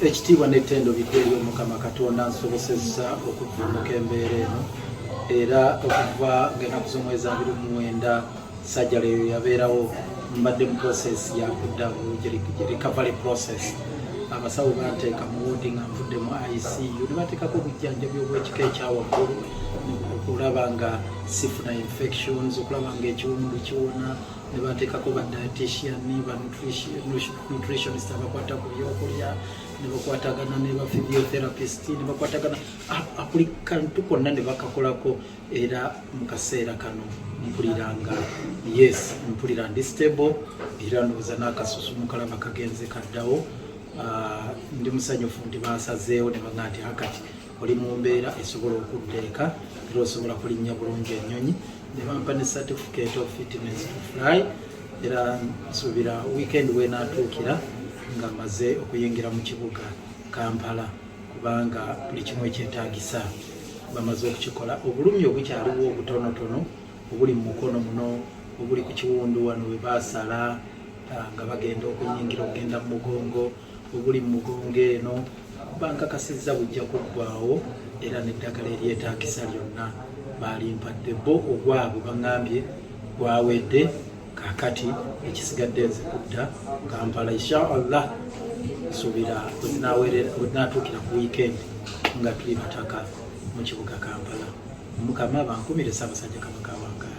ekitiibwa n'ettendo biddweyo Mukama Katonda nsobosezza okuvvuunuka embeera eno era okuva ng'ennaku z'omwezi 29 sajjala eyo yabeerawo mbadde mu process ya kuddamu recovery process. Abasawo banteeka mu woodi nga nvudde mu ICU ne bateekako obujjanjabi obw'ekika ekyawaggulu okulaba nga sifuna infections, okulaba nga ekiwundu kiwona, ne bateekako ba dietitian ba nutritionist abakwata ku byokulya, ne bakwatagana ne ba physiotherapist, ne bakwatagana buli kantu konna ne bakakolako. Era mu kaseera kano mpuliranga mpulira ndi stable era ndowooza n'akasusu mukalaba kagenze kaddawo. Ndi musanyufu nti basazeewo ne baŋŋamba nti hakati oli mu mbeera esobola okuddeeka era osobola kulinnya bulungi ennyonyi, ne bampa ne certificate of fitness to fly. Era nsuubira weekend weenaatuukira nga maze okuyingira mu kibuga Kampala kubanga buli kimu ekyetaagisa bamaze okukikola. Obulumi obukyaliwo obutonotono obuli mu mukono muno, obuli ku kiwundu wano we baasala nga bagenda okunyingira okugenda mu mugongo, obuli mu mugongo eno bankakasizza bujja kuggwaawo era n'eddagala eryetaagisa lyonna balimpadde. Bo ogwabwe baŋŋambye gwawedde, kaakati ekisigadde nze kudda Kampala insha Allah. Nsuubira bwenaatuukira ku weekend nga tuli bataka mu kibuga Kampala. Mukama bankumire Ssaabasajja Kabaka wange.